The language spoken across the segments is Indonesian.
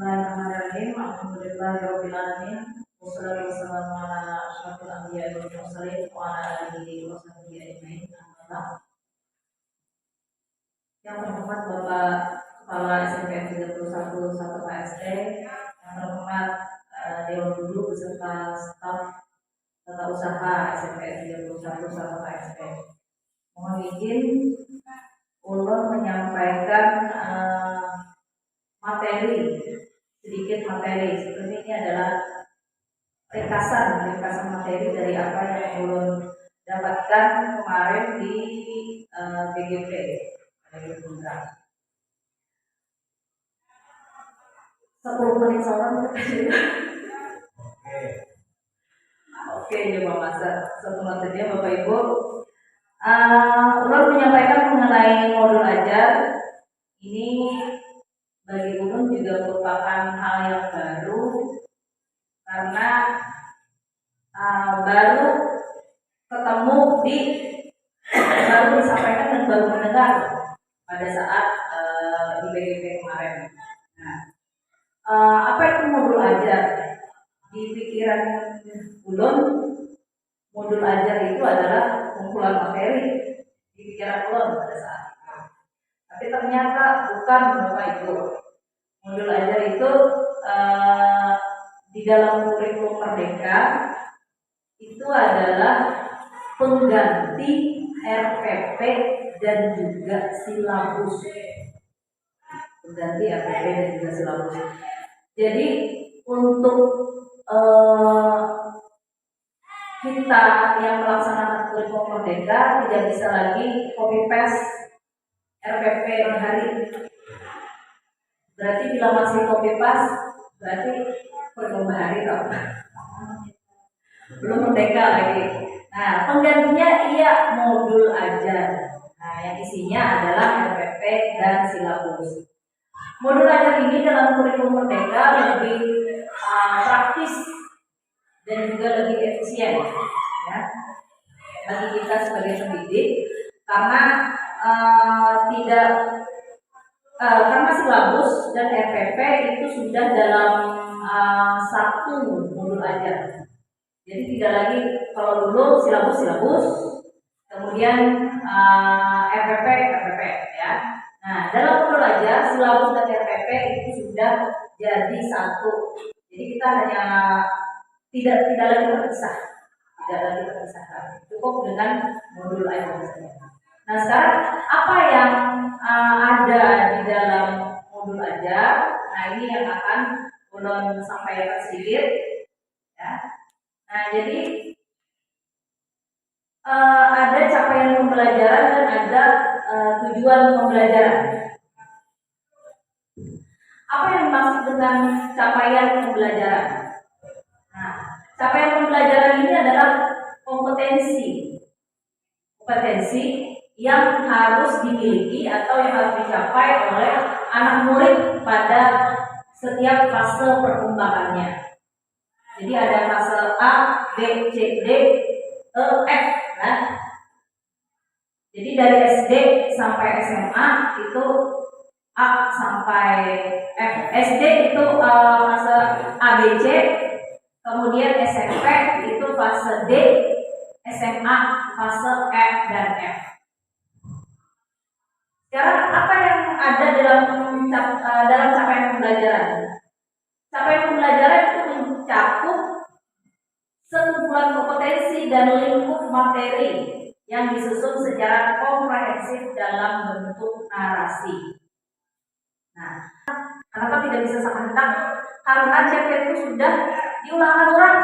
Bismillahirrahmanirrahim. Alhamdulillahirabbil alamin. Wassalatu wassalamu ala asyrofil anbiya'i wal mursalin wa ala alihi wa sahbihi ajmain. Yang terhormat Bapak Kepala SMP 31 Satu KST, yang terhormat Dewan Guru beserta staf tata usaha SMP 31 Satu KST. Mohon izin ulun menyampaikan sedikit materi. Seperti ini adalah ringkasan materi dari apa yang ulun dapatkan kemarin di BGP dari Bunda. 10 menit salam. Oke, coba masa satu materinya Bapak Ibu. Ulun menyampaikan mengenai modul ajar. Ini bagi ulun juga merupakan hal yang baru karena baru ketemu baru disampaikan dan baru mendengar pada saat di BGP kemarin. Nah, apa itu modul ajar? Di pikiran ulun, modul ajar itu adalah kumpulan materi di pikiran ulun pada saat itu. Tapi ternyata bukan, Bapak Ibu. Modul ajar itu di dalam kurikulum Merdeka itu adalah pengganti RPP dan juga silabus. Pengganti RPP dan juga silabus. Jadi untuk kita yang melaksanakan kurikulum Merdeka tidak bisa lagi copy paste RPP hari. Berarti bila masih copy paste, berarti kurikulum hari tau. Belum merdeka lagi. Nah, penggantinya iya modul ajar. Nah, yang isinya adalah RPP dan silabus. Modul ajar ini dalam kurikulum Merdeka lebih praktis dan juga lebih efisien, ya, bagi kita sebagai pendidik, karena karena silabus dan RPP itu sudah dalam satu modul ajar. Jadi tidak lagi kalau dulu silabus, kemudian RPP, ya. Nah, dalam modul ajar silabus dan RPP itu sudah jadi satu. Jadi kita hanya tidak lagi terpisah, cukup dengan modul ajar saja. Nah, sekarang apa yang ada di dalam modul ajar? Nah, ini yang akan ulun sampaikan sedikit, ya. Nah, jadi ada capaian pembelajaran dan ada tujuan pembelajaran. Apa yang dimaksud dengan capaian pembelajaran? Nah, capaian pembelajaran ini adalah kompetensi yang harus dimiliki atau yang harus dicapai oleh anak murid pada setiap fase perkembangannya. Jadi ada fase A, B, C, D, E, F, kan? Jadi dari SD sampai SMA itu A sampai F. SD itu fase A, B, C, kemudian SMP itu fase D, SMA fase E dan F. Sekarang apa yang ada dalam capaian pembelajaran? Capaian pembelajaran itu mencakup sekumpulan kompetensi dan lingkup materi yang disusun secara komprehensif dalam bentuk narasi. Nah, kenapa tidak bisa serentak? Karena CP itu sudah diulangkan orang,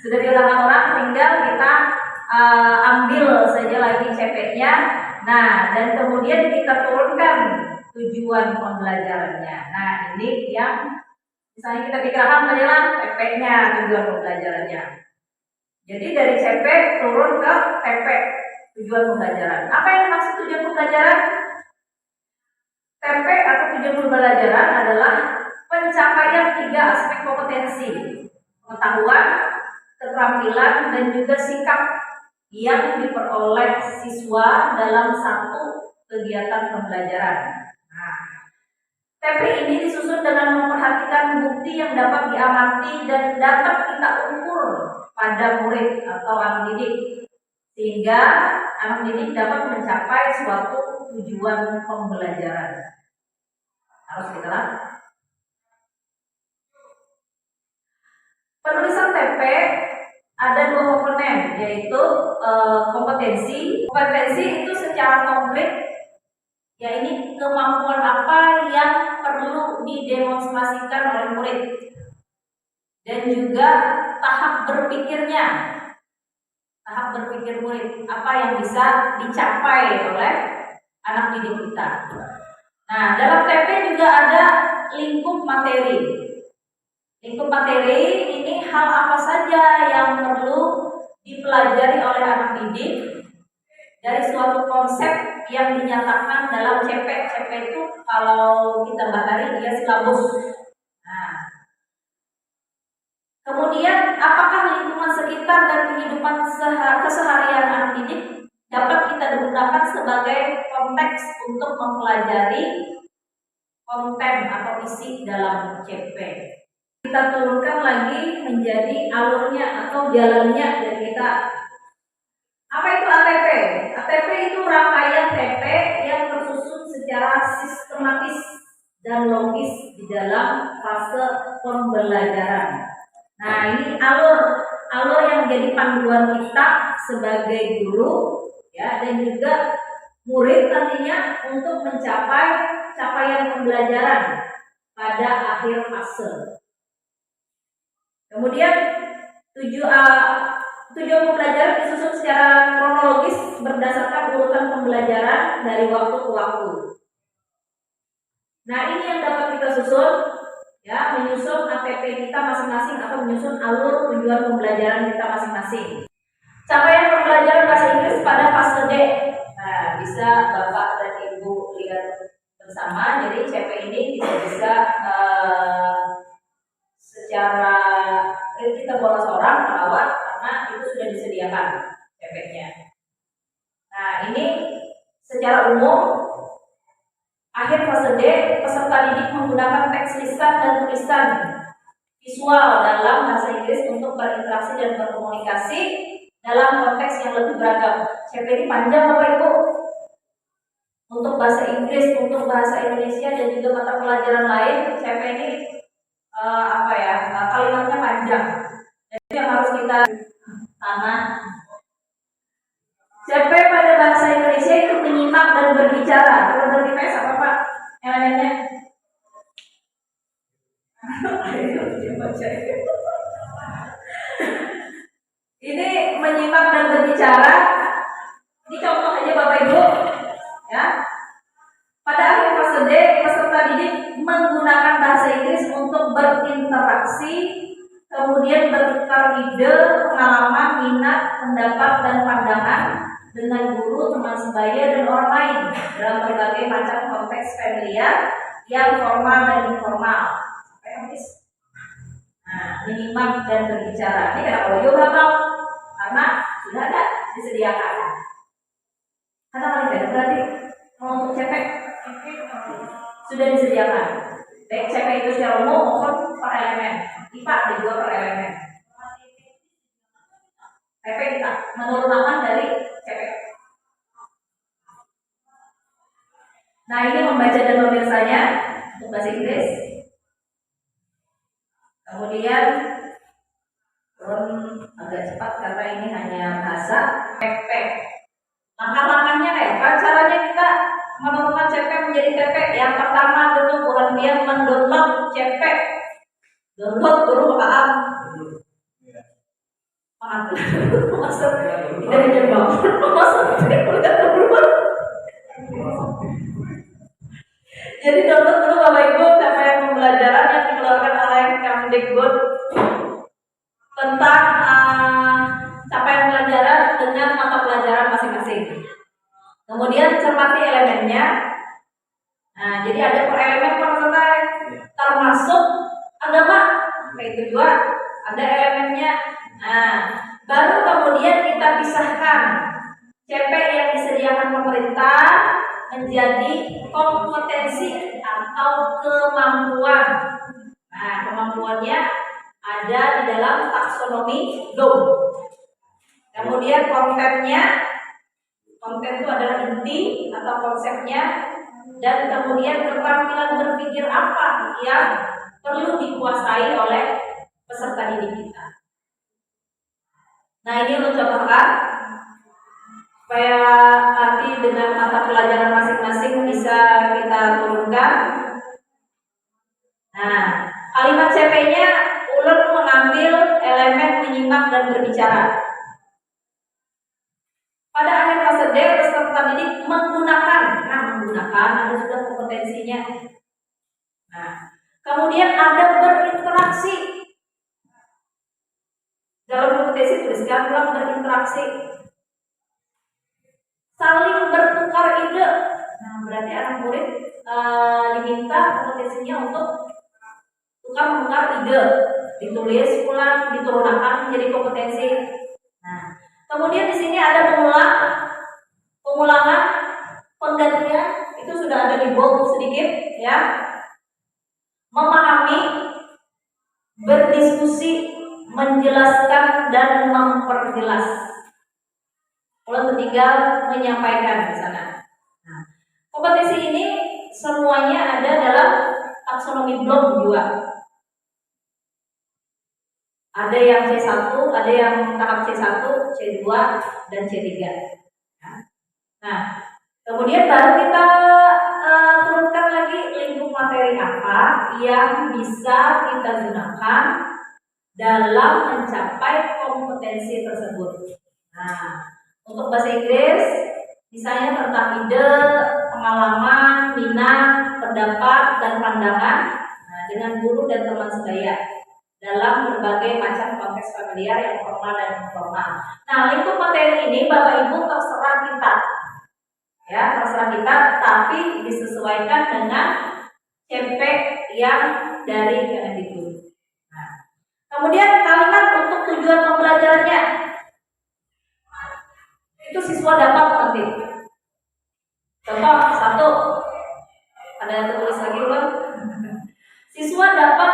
sudah diulangkan orang, tinggal kita ambil saja lagi CP-nya. Nah, dan kemudian kita turunkan tujuan pembelajarannya. Nah, ini yang misalnya kita pikirkan adalah TP-nya, tujuan pembelajarannya. Jadi dari CP turun ke TP, tujuan pembelajaran. Apa yang dimaksud tujuan pembelajaran? TP atau tujuan pembelajaran adalah pencapaian 3 aspek kompetensi: pengetahuan, keterampilan, dan juga sikap yang diperoleh siswa dalam satu kegiatan pembelajaran. Nah, TP ini disusun dengan memperhatikan bukti yang dapat diamati dan dapat kita ukur pada murid atau anak didik, sehingga anak didik dapat mencapai suatu tujuan pembelajaran. Harus kita lakukan. Penulisan TP ada dua komponen, yaitu kompetensi. Kompetensi itu secara konkret, ya ini kemampuan apa yang perlu didemonstrasikan oleh murid, dan juga tahap berpikirnya, tahap berpikir murid, apa yang bisa dicapai oleh anak didik kita. Nah, dalam TP juga ada lingkup materi. Lingkup materi ini hal apa saja yang perlu dipelajari oleh anak didik dari suatu konsep yang dinyatakan dalam CP. CP itu kalau kita bahari dia silabus. Nah, kemudian apakah lingkungan sekitar dan kehidupan keseharian anak didik dapat kita gunakan sebagai konteks untuk mempelajari konten atau isi dalam CP. Kita turunkan lagi menjadi alurnya atau jalannya dari kita. Apa itu ATP? ATP itu rangkaian TP yang tersusun secara sistematis dan logis di dalam fase pembelajaran. Nah, ini alur yang menjadi panduan kita sebagai guru, ya, dan juga murid nantinya untuk mencapai capaian pembelajaran pada akhir fase. Kemudian tujuan pembelajaran disusun secara kronologis berdasarkan urutan pembelajaran dari waktu ke waktu. Nah, ini yang dapat kita susun, ya, menyusun ATP kita masing-masing atau menyusun alur tujuan pembelajaran kita masing-masing. Capaian pembelajaran bahasa Inggris pada fase D. Nah, bisa Bapak dan Ibu lihat bersama. Jadi CP ini bisa secara kita bolos orang merawat karena itu sudah disediakan CP-nya. Nah, ini secara umum akhir fase D, peserta didik menggunakan teks lisan dan tulisan visual dalam bahasa Inggris untuk berinteraksi dan berkomunikasi dalam konteks yang lebih beragam. CP ini panjang Bapak Ibu. Untuk bahasa Inggris, untuk bahasa Indonesia dan juga mata pelajaran lain, CP ini kalimatnya panjang. Jadi yang harus kita tanah. CP pada bahasa Indonesia itu menyimak dan berbicara. Kalau berbicara apa Pak? Elemennya? Ini menyimak dan berbicara. Ini contoh aja Bapak Ibu, ya. Pada akhir fase D, peserta didik menggunakan bahasa Inggris untuk berinteraksi, kemudian bertukar ide, pengalaman, minat, pendapat, dan pandangan dengan guru, teman sebaya, dan orang lain dalam berbagai macam konteks familiar yang formal dan informal. Sampai habis. Nah, menyimak dan berbicara. Ini kenapa juga Bang? Karena sudah ada disediakan. Karena paling tidak berarti untuk CP sudah disediakan. Baik CP itu secara umum maupun per elemen. IPA ada juga per elemen. TP kita menurunkan dari CP. Nah, ini membaca dan memirsanya untuk bahasa Inggris. Kemudian turun agak cepat karena ini hanya bahasa TP. Langkah-langkahnya caranya kita menemukan CP menjadi TP. Yang pertama tentu bukan dia mendownload CP. Download dulu paham. Maksud dari jebak. Maksud jadi download dulu Bapak Ibu capaian pembelajaran yang dikeluarkan oleh Kemdikbud tentang capaian pembelajaran dengan mata pelajaran masing-masing. Kemudian cermati elemennya. Nah, jadi ada per elemen peserta termasuk agama. Itu juga ada elemennya. Nah, baru kemudian kita pisahkan CP yang disediakan pemerintah menjadi kompetensi atau kemampuan. Nah, kemampuannya ada di dalam taksonomi Bloom. Kemudian konten itu adalah inti atau konsepnya, dan kemudian keterampilan berpikir apa yang perlu dikuasai oleh peserta didik kita. Nah, ini untuk contohkan supaya nanti dengan mata pelajaran masing-masing bisa kita turunkan. Nah, kalimat CP-nya ulun mengambil elemen menyimak dan berbicara. Pada akhir fase D, peserta didik menggunakan ada sudah kompetensinya. Nah, kemudian ada berinteraksi. Dalam kompetensi tuliskan ulang berinteraksi. Saling bertukar ide. Nah, berarti anak murid diminta kompetensinya untuk tukar menukar ide, ditulis ulang, diturunkan menjadi kompetensi. Nah, kemudian di sini ada pengulangan, penggantian, itu sudah ada di bold sedikit ya. Memahami, berdiskusi, menjelaskan dan memperjelas. Kalau tinggal menyampaikan di sana. Nah, kompetensi ini semuanya ada dalam taksonomi Bloom juga. Ada yang C1, ada yang tahap C1, C2, dan C3. Nah, kemudian baru kita turunkan lagi lingkup materi apa yang bisa kita gunakan dalam mencapai kompetensi tersebut. Nah, untuk bahasa Inggris, misalnya tentang ide, pengalaman, minat, pendapat, dan pandangan dengan guru dan teman sebaya dalam berbagai macam konteks familiar yang formal dan informal. Nah, lingkup materi ini Bapak Ibu terserah kita, ya terserah kita, tapi disesuaikan dengan CP yang dari Kemendikbud. Nah, kemudian kalimat untuk tujuan pembelajarannya itu siswa dapat mengerti. Contoh 1, ada yang tertulis lagi Bang. Siswa dapat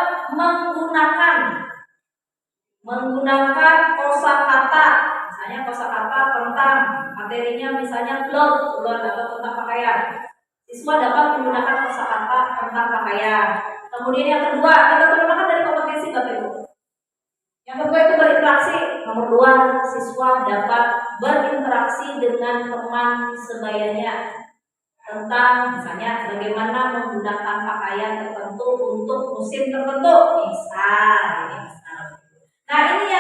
menggunakan kosakata, misalnya kosakata tentang materinya, misalnya cloth atau tentang pakaian. Siswa dapat menggunakan kosakata tentang pakaian. Kemudian yang kedua, kita terangkan dari kompetensi Bapak Ibu. Yang kedua itu berinteraksi. Nomor 2, siswa dapat berinteraksi dengan teman sebayanya tentang misalnya bagaimana menggunakan pakaian tertentu untuk musim tertentu, misal. Nah, ini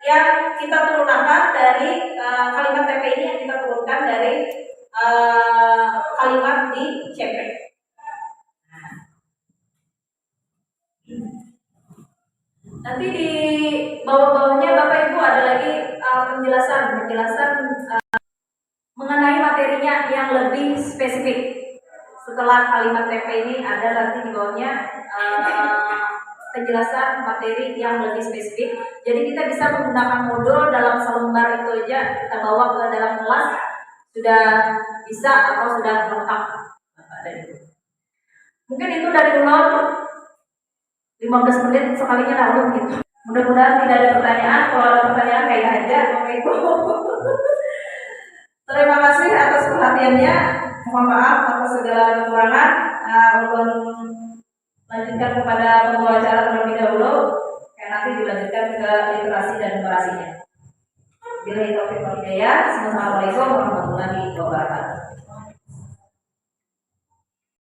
yang kita turunkan dari kalimat TP ini, yang kita turunkan dari kalimat di CP. Nanti di bawah-bawahnya Bapak Ibu ada lagi penjelasan mengenai materinya yang lebih spesifik. Setelah kalimat TP ini ada nanti di bawahnya penjelasan materi yang lebih spesifik. Jadi kita bisa menggunakan modul dalam selembar itu aja kita bawa ke dalam kelas, sudah bisa atau sudah lengkap. Mungkin itu dari ulun 15 menit sekalinya lalu gitu. Mudah-mudahan tidak ada pertanyaan. Kalau ada pertanyaan kayak aja Bapak Ibu. Terima kasih atas perhatiannya. Mohon maaf atas segala kekurangan. Ulun lanjutkan kepada pembawa acara terlebih dahulu, yang nanti dilanjutkan ke literasi dan numerasinya. Bila itu Assalamualaikum warahmatullahi wabarakatuh.